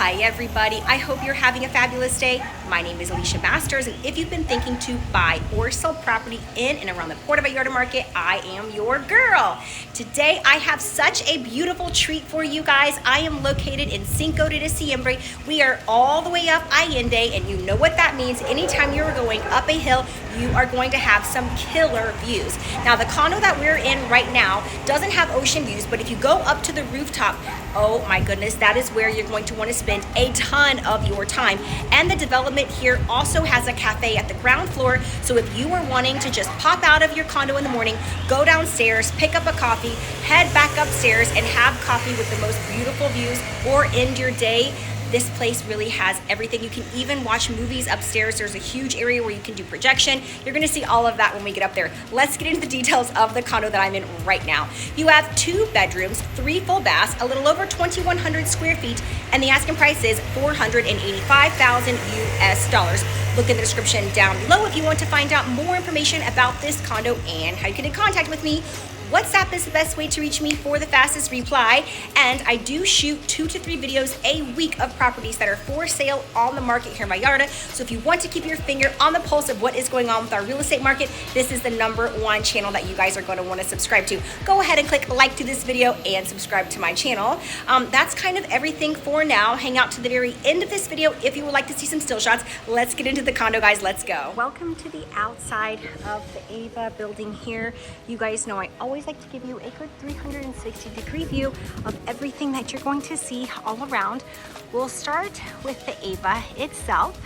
Hi everybody, I hope you're having a fabulous day. My name is Alicia Masters, and if you've been thinking to buy or sell property in and around the Puerto Vallarta market, I am your girl. Today I have such a beautiful treat for you guys. I am located in Cinco de Diciembre. We are all the way up Allende, and you know what that means. Anytime you're going up a hill, you are going to have some killer views. Now the condo that we're in right now doesn't have ocean views, but if you go up to the rooftop, oh my goodness, that is where you're going to want to spend a ton of your time. And the development here also has a cafe at the ground floor, so if you are wanting to just pop out of your condo in the morning, go downstairs, pick up a coffee, head back upstairs and have coffee with the most beautiful views, or end your day, this place really has everything. You can even watch movies upstairs. There's a huge area where you can do projection. You're gonna see all of that when we get up there. Let's get into the details of the condo that I'm in right now. You have 2 bedrooms, 3 full baths, a little over 2,100 square feet, and the asking price is $485,000 US. Look in the description down below if you want to find out more information about this condo and how you get in contact with me. WhatsApp is the best way to reach me for the fastest reply, and I do shoot 2 to 3 videos a week of properties that are for sale on the market here in Vallarta. So if you want to keep your finger on the pulse of what is going on with our real estate market, this is the #1 channel that you guys are going to want to subscribe to. Go ahead and click like to this video and subscribe to my channel. That's kind of everything for now. Hang out to the very end of this video if you would like to see some still shots. Let's get into the condo, guys. Let's go. Welcome to the outside of the AVA building here. You guys know I always like to give you a good 360-degree view of everything that you're going to see all around. We'll start with the AVA itself.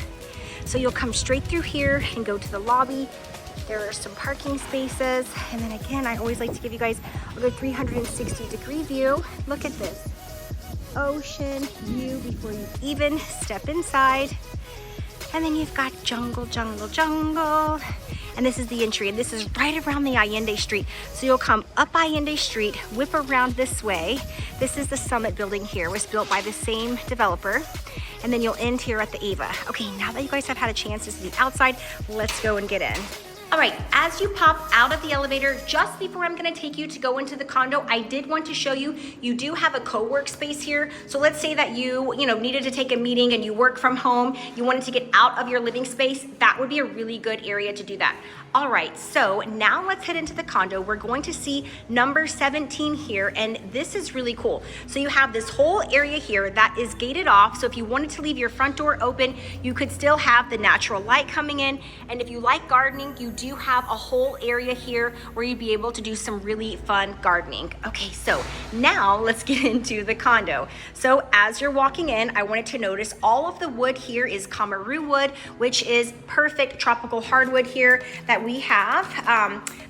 So you'll come straight through here and go to the lobby. There are some parking spaces, and then again, I always like to give you guys a good 360-degree view. Look at this ocean view before you even step inside. And then you've got jungle, jungle, jungle. And this is the entry, and this is right around the Allende Street. So you'll come up Allende Street, whip around this way. This is the Summit building here. It was built by the same developer. And then you'll end here at the AVA. Okay, now that you guys have had a chance to see the outside, let's go and get in. All right, as you pop out of the elevator, just before I'm gonna take you to go into the condo, I did want to show you, you do have a co-work space here. So let's say that you needed to take a meeting and you work from home, you wanted to get out of your living space, that would be a really good area to do that. All right, so now let's head into the condo. We're going to see number 17 here, and this is really cool. So you have this whole area here that is gated off. So if you wanted to leave your front door open, you could still have the natural light coming in. And if you like gardening, you do have a whole area here where you'd be able to do some really fun gardening. Okay, so now let's get into the condo. So as you're walking in, I wanted to notice all of the wood here is Cumaru wood, which is perfect tropical hardwood here that we have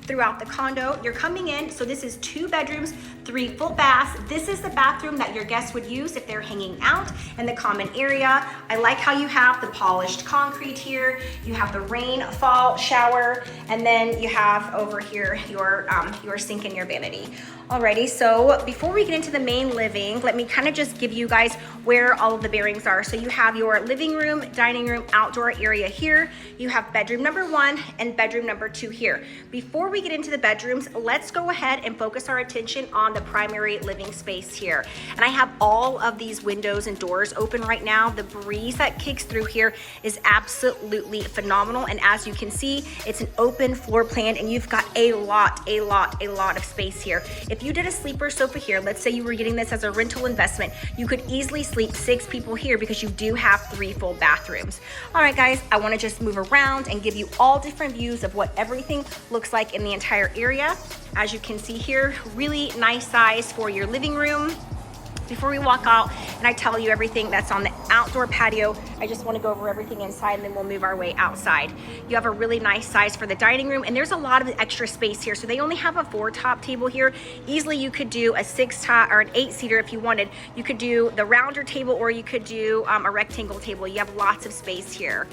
throughout the condo. You're coming in, so this is 2 bedrooms, 3 full baths. This is the bathroom that your guests would use if they're hanging out in the common area. I like how you have the polished concrete here. You have the rainfall shower, and then you have over here your sink and your vanity. Alrighty, so before we get into the main living, let me kind of just give you guys where all of the bearings are. So you have your living room, dining room, outdoor area here. You have bedroom number 1 and bedroom number 2 here. Before we get into the bedrooms, let's go ahead and focus our attention on the primary living space here. And I have all of these windows and doors open right now. The breeze that kicks through here is absolutely phenomenal. And as you can see, it's an open floor plan, and you've got a lot of space here. If you did a sleeper sofa here, let's say you were getting this as a rental investment, you could easily sleep 6 people here because you do have 3 full bathrooms. All right, guys, I want to just move around and give you all different views of what everything looks like in the entire area. As you can see here, really nice size for your living room. Before we walk out and I tell you everything that's on the outdoor patio, I just want to go over everything inside, and then we'll move our way outside. You have a really nice size for the dining room, and there's a lot of extra space here. So they only have a 4-top table here. Easily you could do a 6-top or an 8-seater if you wanted. You could do the rounder table, or you could do a rectangle table. You have lots of space here.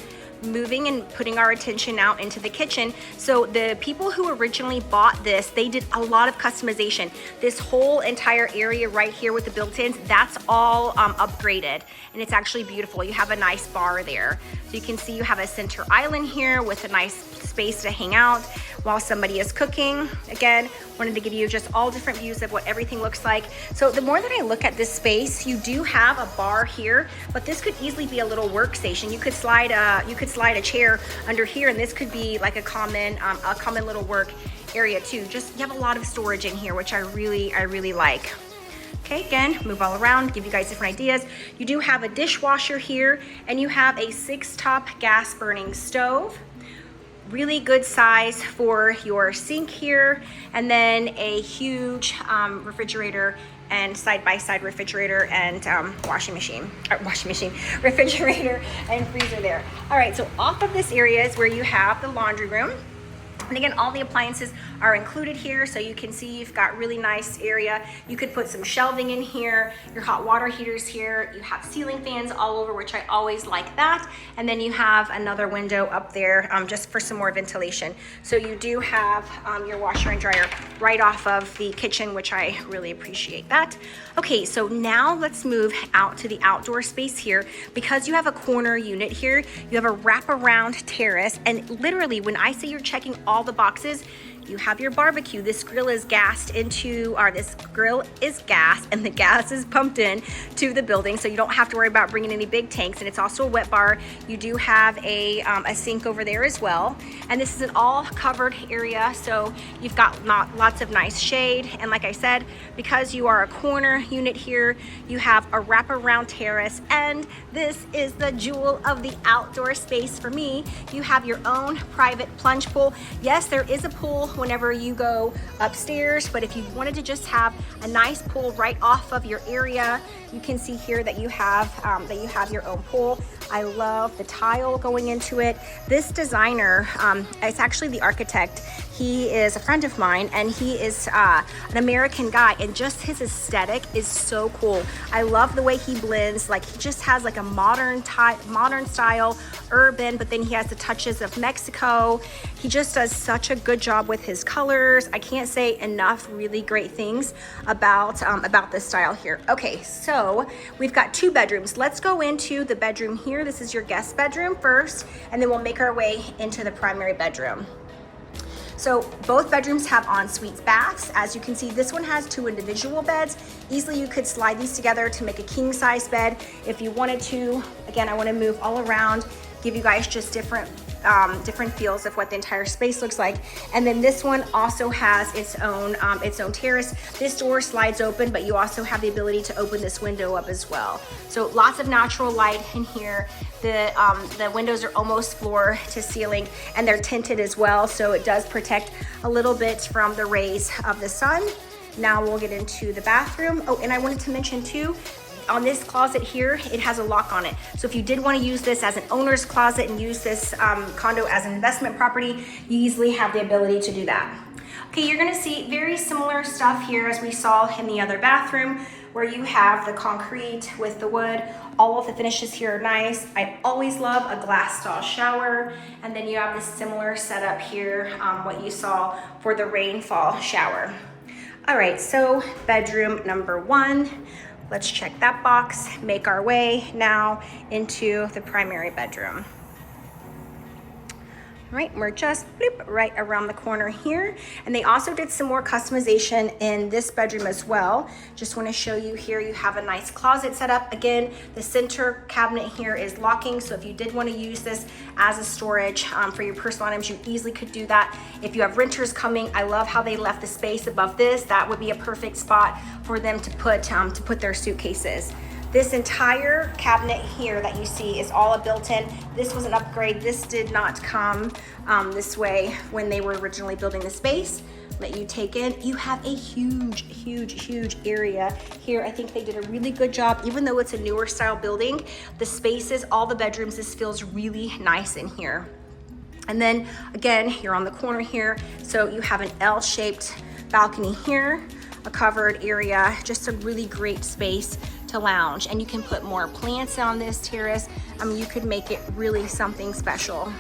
Moving and putting our attention out into the kitchen. So the people who originally bought this, they did a lot of customization. This whole entire area right here with the built-ins, that's all upgraded, and it's actually beautiful. You have a nice bar there. So you can see you have a center island here with a nice space to hang out while somebody is cooking. Again, wanted to give you just all different views of what everything looks like. So the more that I look at this space, you do have a bar here, but this could easily be a little workstation. You could slide a chair under here, and this could be like a common little work area too. Just you have a lot of storage in here, which I really like. Okay, again, move all around, give you guys different ideas. You do have a dishwasher here, and you have a 6-top gas burning stove. Really good size for your sink here, and then a huge refrigerator and side-by-side refrigerator and refrigerator and freezer there. All right, so off of this area is where you have the laundry room. And again, all the appliances are included here, so you can see you've got really nice area. You could put some shelving in here, your hot water heaters here. You have ceiling fans all over, which I always like that. And then you have another window up there just for some more ventilation. So you do have your washer and dryer right off of the kitchen, which I really appreciate that. Okay, so now let's move out to the outdoor space here. Because you have a corner unit here, you have a wraparound terrace, and literally when I say you're checking all the boxes, you have your barbecue. This grill is gassed and the gas is pumped in to the building, so you don't have to worry about bringing any big tanks. And it's also a wet bar. You do have a sink over there as well. And this is an all covered area, so you've got lots of nice shade. And like I said, because you are a corner unit here, you have a wraparound terrace, and this is the jewel of the outdoor space for me. You have your own private plunge pool. Yes, there is a pool whenever you go upstairs, but if you wanted to just have a nice pool right off of your area, you can see here that you have your own pool. I love the tile going into it. This designer, it's actually the architect. He is a friend of mine, and he is an American guy, and just his aesthetic is so cool. I love the way he blends. Like, he just has like a modern style, urban, but then he has the touches of Mexico. He just does such a good job with his colors. I can't say enough really great things about this style here. Okay, so we've got 2 bedrooms. Let's go into the bedroom here. This is your guest bedroom first, and then we'll make our way into the primary bedroom. So both bedrooms have ensuite baths. As you can see, this one has 2 individual beds. Easily you could slide these together to make a king size bed if you wanted to. Again, I want to move all around, give you guys just different feels of what the entire space looks like. And then this one also has its own terrace. This door slides open, but you also have the ability to open this window up as well. So lots of natural light in here. The windows are almost floor to ceiling, and they're tinted as well, so it does protect a little bit from the rays of the sun. Now we'll get into the bathroom. Oh, and I wanted to mention too, on this closet here, it has a lock on it. So if you did want to use this as an owner's closet and use this condo as an investment property, you easily have the ability to do that. Okay, you're gonna see very similar stuff here as we saw in the other bathroom, where you have the concrete with the wood. All of the finishes here are nice. I always love a glass stall shower. And then you have this similar setup here, what you saw for the rainfall shower. All right, so bedroom number 1. Let's check that box, make our way now into the primary bedroom. All right, we're just right around the corner here. And they also did some more customization in this bedroom as well. Just want to show you here, you have a nice closet set up. Again, the center cabinet here is locking, so if you did want to use this as a storage for your personal items, you easily could do that. If you have renters coming, I love how they left the space above this. That would be a perfect spot for them to put their suitcases. This entire cabinet here that you see is all a built-in. This was an upgrade. This did not come this way when they were originally building the space. Let you take in. You have a huge area here. I think they did a really good job. Even though it's a newer style building, the spaces, all the bedrooms, this feels really nice in here. And then again, you're on the corner here. So you have an L-shaped balcony here, a covered area, just a really great space to lounge. And you can put more plants on this terrace. I mean, you could make it really something special.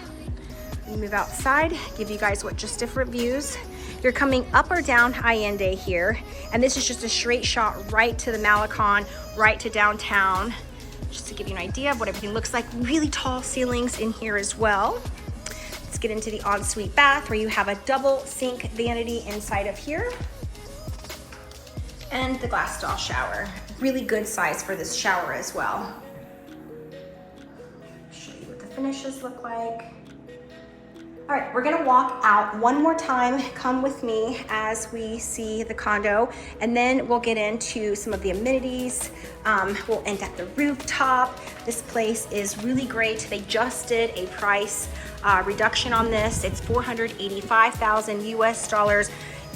You move outside, give you guys just different views. You're coming up or down Allende here, and this is just a straight shot right to the Malecón, right to downtown, just to give you an idea of what everything looks like. Really tall ceilings in here as well. Let's get into the ensuite bath where you have a double sink vanity inside of here. And the glass stall shower. Really good size for this shower as well. Show you what the finishes look like. All right, we're gonna walk out one more time. Come with me as we see the condo, and then we'll get into some of the amenities. We'll end at the rooftop. This place is really great. They just did a price reduction on this. It's $485,000 US dollars.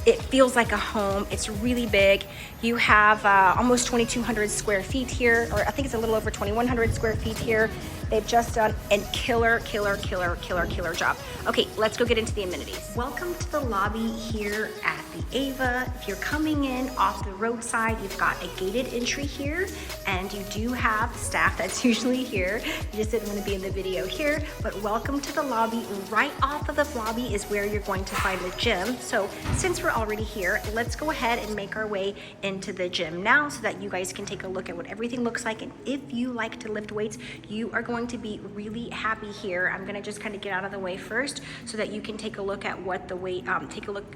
It feels like a home. It's really big. You have almost 2,200 square feet here, or I think it's a little over 2,100 square feet here. They've just done a killer job. Okay, let's go get into the amenities. Welcome to the lobby here at the AVA. If you're coming in off the roadside, you've got a gated entry here, and you do have staff that's usually here. You just didn't want to be in the video here, but welcome to the lobby. Right off of the lobby is where you're going to find the gym. So since we're already here, let's go ahead and make our way into the gym now so that you guys can take a look at what everything looks like. And if you like to lift weights, you are going to be really happy here. I'm gonna just kind of get out of the way first so that you can take a look at what the weight, take a look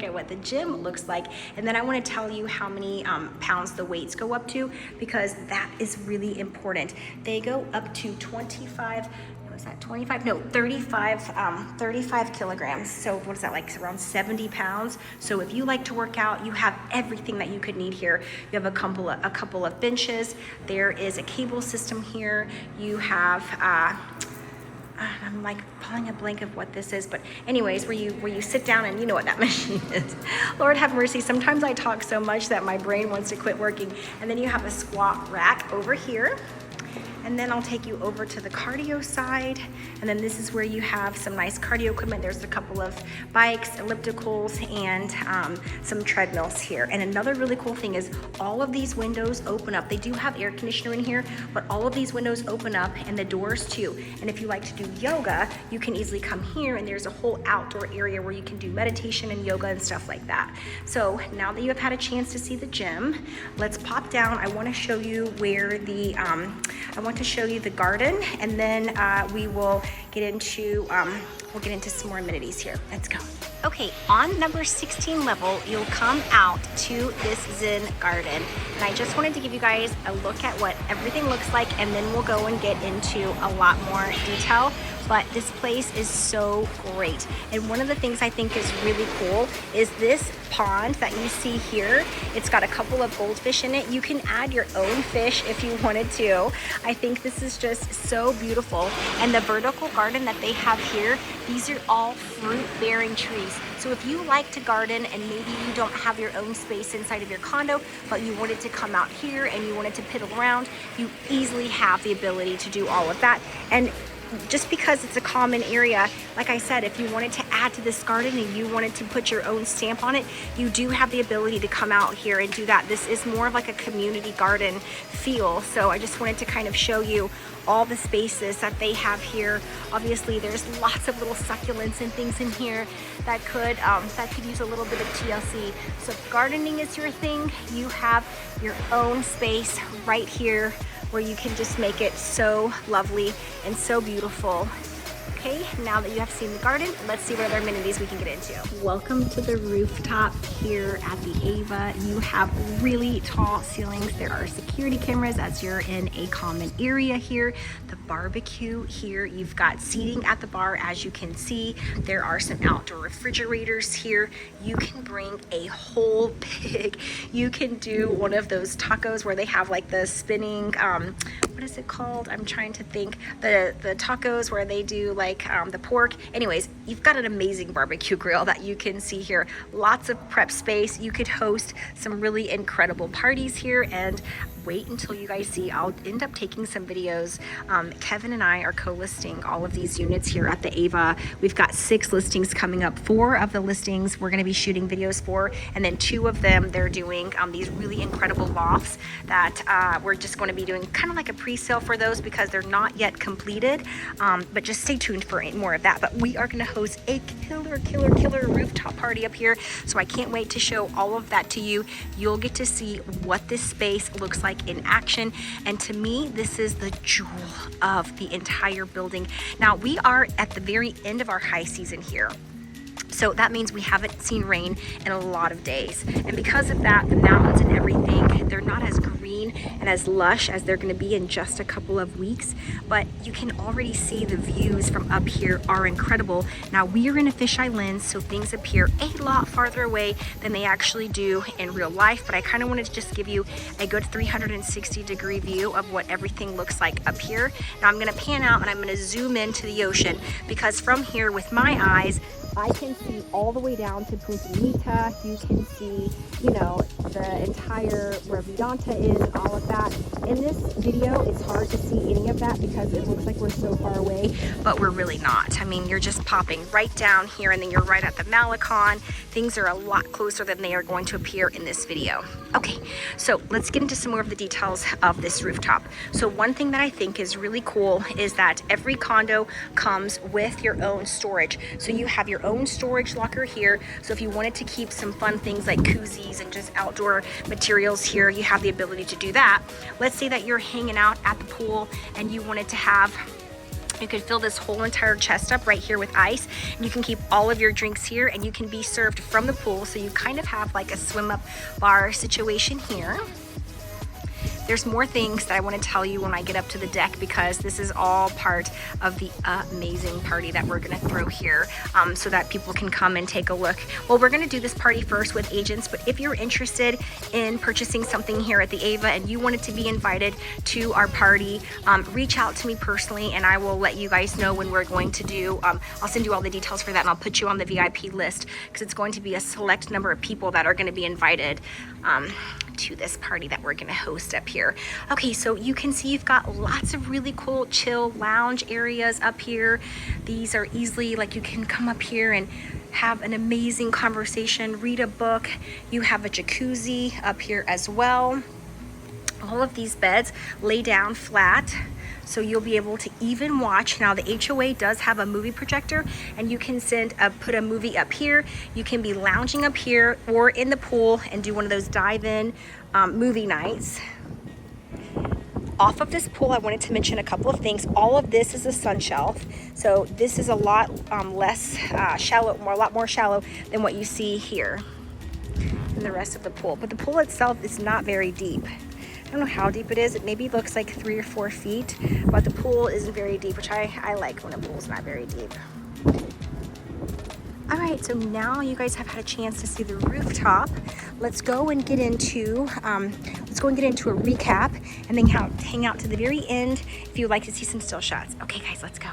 at what the gym looks like. And then I want to tell you how many pounds the weights go up to, because that is really important. They go up to 25, was that 25? No, 35 kilograms. So what is that, like around 70 pounds? So if you like to work out, you have everything that you could need here. You have a couple of benches. There is a cable system here. You have, I'm like pulling a blank of what this is, but anyways, where you sit down and you know what that machine is. Lord have mercy. Sometimes I talk so much that my brain wants to quit working. And then you have a squat rack over here. And then I'll take you over to the cardio side. And then this is where you have some nice cardio equipment. There's a couple of bikes, ellipticals, and some treadmills here. And another really cool thing is all of these windows open up. They do have air conditioner in here, but all of these windows open up, and the doors too. And if you like to do yoga, you can easily come here, and there's a whole outdoor area where you can do meditation and yoga and stuff like that. So now that you have had a chance to see the gym, let's pop down. I want to show you where the to show you the garden, and then we will get into some more amenities here. Let's go. Okay, on number 16 level, you'll come out to this Zen garden. And I just wanted to give you guys a look at what everything looks like, and then we'll go and get into a lot more detail. But this place is so great. And one of the things I think is really cool is this pond that you see here. It's got a couple of goldfish in it. You can add your own fish if you wanted to. I think this is just so beautiful. And the vertical garden that they have here, these are all fruit-bearing trees. So if you like to garden and maybe you don't have your own space inside of your condo, but you wanted to come out here and you wanted to piddle around, you easily have the ability to do all of that. And just because it's a common area, like I said, if you wanted to add to this garden and you wanted to put your own stamp on it, you do have the ability to come out here and do that. This is more of like a community garden feel. So I just wanted to kind of show you all the spaces that they have here. Obviously, there's lots of little succulents and things in here that could use a little bit of TLC. So if gardening is your thing, you have your own space right here where you can just make it so lovely and so beautiful. Okay, now that you have seen the garden, let's see what other amenities we can get into. Welcome to the rooftop here at the AVA. You have really tall ceilings. There are security cameras as you're in a common area here. The barbecue here, you've got seating at the bar as you can see. There are some outdoor refrigerators here. You can bring a whole pig. You can do one of those tacos where they have like the spinning, what is it called? I'm trying to think. The tacos where they do like the pork. Anyways, you've got an amazing barbecue grill that you can see here. Lots of prep space. You could host some really incredible parties here, and wait until you guys see. I'll end up taking some videos. Kevin and I are co-listing all of these units here at the AVA. We've got 6 listings coming up. 4 of the listings we're going to be shooting videos for, and then 2 of them they're doing these really incredible lofts that we're just going to be doing kind of like a pre-sale for those because they're not yet completed. But just stay tuned for more of that. But we are going to host a killer rooftop party up here, so I can't wait to show all of that to you. You'll get to see what this space looks like like in action. And to me, this is the jewel of the entire building. Now we are at the very end of our high season here. So that means we haven't seen rain in a lot of days. And because of that, the mountains and everything, they're not as green and as lush as they're gonna be in just a couple of weeks. But you can already see the views from up here are incredible. Now we are in a fisheye lens, so things appear a lot farther away than they actually do in real life. But I kind of wanted to just give you a good 360-degree view of what everything looks like up here. Now I'm gonna pan out and I'm gonna zoom into the ocean, because from here with my eyes, I can see all the way down to Punta Mita. You can see, you know, the entire where Vallarta is, all of that. In this video, it's hard to see any of that because it looks like we're so far away, but we're really not. I mean, you're just popping right down here and then you're right at the Malecón. Things are a lot closer than they are going to appear in this video. Okay, so let's get into some more of the details of this rooftop. So one thing that I think is really cool is that every condo comes with your own storage. So you have your own storage locker here. So if you wanted to keep some fun things like koozies and just outdoor materials here, you have the ability to do that. Let's say that you're hanging out at the pool and you wanted to have, you could fill this whole entire chest up right here with ice, and you can keep all of your drinks here and you can be served from the pool. So you kind of have like a swim up bar situation here. There's more things that I want to tell you when I get up to the deck, because this is all part of the amazing party that we're going to throw here, so that people can come and take a look. Well, we're going to do this party first with agents, but if you're interested in purchasing something here at the AVA and you wanted to be invited to our party, reach out to me personally and I will let you guys know when we're going to do. I'll send you all the details for that and I'll put you on the VIP list, because it's going to be a select number of people that are going to be invited to this party that we're going to host up here. Okay, so you can see you've got lots of really cool chill lounge areas up here. These are easily, like, you can come up here and have an amazing conversation, read a book. You have a jacuzzi up here as well. All of these beds lay down flat, so you'll be able to even watch. Now the HOA does have a movie projector and you can put a movie up here. You can be lounging up here or in the pool and do one of those dive-in movie nights. Off of this pool, I wanted to mention a couple of things. All of this is a sun shelf, so this is a lot less shallow, a lot more shallow than what you see here in the rest of the pool. But the pool itself is not very deep. I don't know how deep it is. It maybe looks like 3 or 4 feet, but the pool isn't very deep, which I like when a pool's not very deep. All right, so now you guys have had a chance to see the rooftop. Let's go and get into a recap and then hang out to the very end if you'd like to see some still shots. Okay, guys, let's go.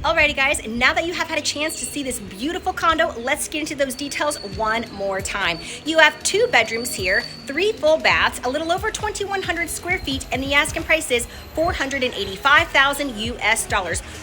Alrighty guys, now that you have had a chance to see this beautiful condo, let's get into those details one more time. You have 2 bedrooms here, 3 full baths, a little over 2,100 square feet, and the asking price is $485,000 US.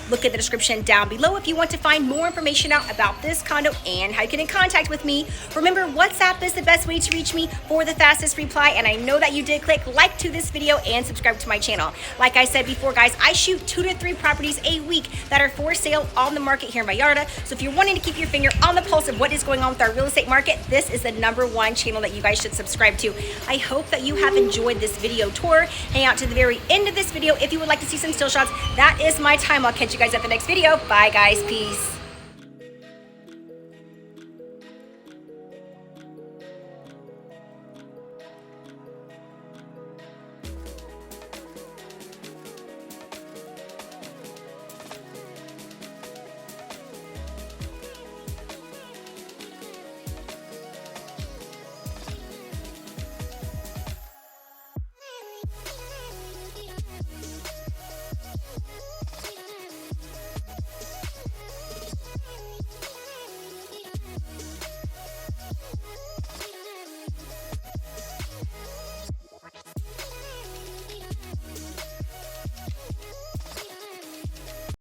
Look at the description down below if you want to find more information out about this condo and how you get in contact with me. Remember, WhatsApp is the best way to reach me for the fastest reply, and I know that you did click like to this video and subscribe to my channel. Like I said before, guys, I shoot 2 to 3 properties a week that are for sale on the market here in Vallarta. So if you're wanting to keep your finger on the pulse of what is going on with our real estate market, this is the #1 channel that you guys should subscribe to. I hope that you have enjoyed this video tour. Hang out to the very end of this video if you would like to see some still shots. That is my time. I'll catch you guys at the next video. Bye guys, peace.